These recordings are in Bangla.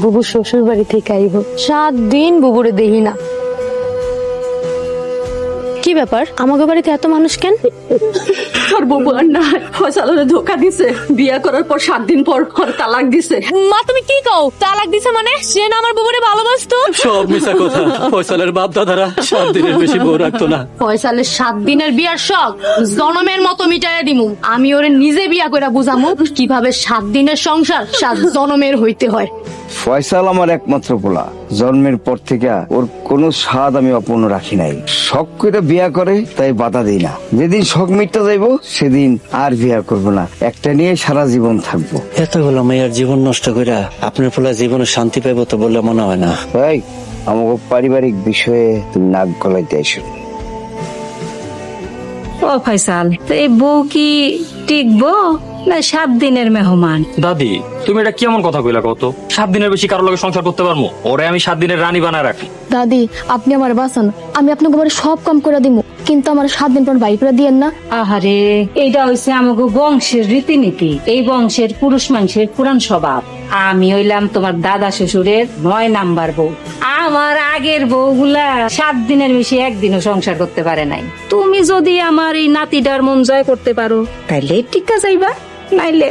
বুবু শ্বশুর বাড়ি থেকে আইব, 7 দিন বুবুরে দেখি না। কি ব্যাপার, আমাকে বাড়িতে এত মানুষ কেন? তোর বুবু আর না ফয়সালের ধোকা দিছে, বিয়া করার পর 7 দিন পর ওর তালাক দিছে। মা তুমি কি কও? তালাক দিছে মানে? সে না আমার বুবুরে ভালোবাসতো? সব মিছা কথা। ফয়সালের বাপ দাদারা 7 দিনের বেশি বউ রাখতো না। ফয়সালের 7 দিনের বিয়ার শখ জনমের মতো মিটাইয়া দিমু। আমি ওরে নিজে বিয়া কইরা বুঝামু কিভাবে 7 দিনের সংসার 7 জনমের হইতে হয়। ফয়সাল আমার একমাত্র পোলা, জন্মের পর থেকে ওর কোনো স্বাদ আমি অপূর্ণ রাখি নাই। শখ করে বিয়া করে তাই বাধা দিই না। যেদিন শখ মিটতে যাইবো সেদিন আর বিয়া করবো না, একটা নিয়ে সারা জীবন থাকবো। এতগুলো মেয়ের জীবন নষ্ট কইরা আপনার পোলা জীবনে শান্তি পাইব তো বলে মনে হয় না। তাই আমাকে পারিবারিক বিষয়ে তুমি নাক গলাইতে এসো। ও ফয়সাল, এই বউ কি টিকবো না 7 দিনের মেহমান? দাদি তুমি এটা কেমন কথা কইলা কত? 7 দিনের বেশি কারোর লগে সংসার করতে পারবো? ওরে আমি 7 দিনের রানী বানায় রাখি। দাদি আপনি আমার বাঁচান, আমি আপনাকে বাড়ি সব কাম করে দিমু, কিন্তু আমার 7 দিন পর বাড়ি করে দিয়েন না। আহারে, এইটা হইছে আমাগো বংশের রীতিনীতি, এই বংশের পুরুষ মানুষের পুরান স্বভাব। আমি হইলাম তোমার দাদা শ্বশুরের 9 নাম্বার বউ। আমার আগের বউগুলা 7 দিনের বেশি একদিনও সংসার করতে পারে নাই। তুমি যদি আমার এই নাতিটার মন জয় করতে পারো তাইলে টিকা যাইবা, নাইলে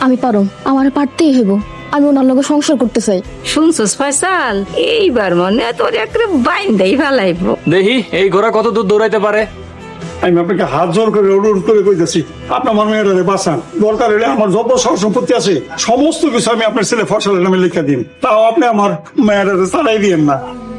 আমি পারো, আমার পারতেই হইব। আমি ওনার লগে সংসার করতে চাই। শুনছস ফয়সাল, এইবার মনে হয় তোর একটা বাইন্দাই ফেলাইবো। দেখি এই ঘোড়া কত দূর দৌড়াইতে পারে। আমি আপনাকে হাত জোর করে অনুরোধ করে কইতেছি, আপনি আমার মেয়েটারে বাঁচান। দরকার হলে আমার যত সব সম্পত্তি আছে সমস্ত কিছু আমি আপনার ছেলে ফয়সালের নামে লিখে দিন, তাও আপনি আমার মেয়েটারে চালাই দিয়েন না।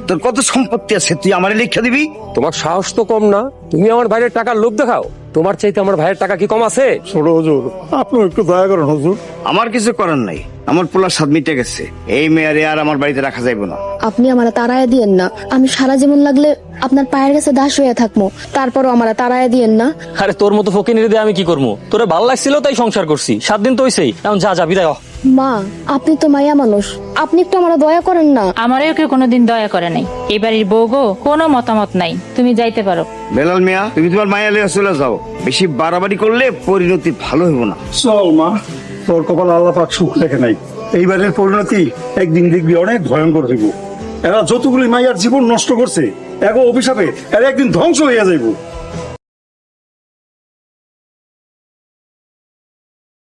তোর কত সম্পত্তি আছে তুই আমারে লিখে দিবি? তোমার সাহস তো কম না, তুমি আমার ভাইয়ের টাকার লোভ দেখাও। তোমার চাইতে আমার ভাইয়ের টাকা কি কম আছে? ছোট হুজুর, আপনি একটু দয়া করেন হুজুর। আমার কিছু করার নাই, আমার পোলা স্বাদ মিটে গেছে। এই মেয়ারে আর আমার বাড়িতে রাখা যাইব না। আপনি আমার তাড়ায় দিয়েন না, আমি সারা জীবন লাগলে আপনার পায়ের কাছে দাস হয়ে থাকবো, তারপরও আমার তাড়ায় দিয়েন না। আরে তোর মতো ফকিনিরে দিয়ে আমি কি করবো? তোরে ভালো লাগছিল তাই সংসার করছি, 7 দিন তো হইছেই, এখন যা যা বিদায় হ। মা আপনি তো মায়া মানুষ, আপনি একটু আমার দয়া করেন না। আমারও কেউ কোনোদিন দয়া করে নাই। এই বাড়ির বউ গো, কোনো মতামত নাই, তুমি যাইতে পারো। বেলাল মিয়া, তুমি তোমার মায়া লিয়ে চলে যাও। বেশি বাড়াবাড়ি করলে পরিণতি ভালো হইব না। চল মা, তোর কপাল আল্লাহ পাক সুখ রেখে নাই। এইবারের পরিণতি একদিন দেখবি অনেক ভয়ঙ্কর হইব। এরা যতগুলি মাইয়ার জীবন নষ্ট করছে, এগো অভিশাপে এরা একদিন ধ্বংস হইয়া যাইব।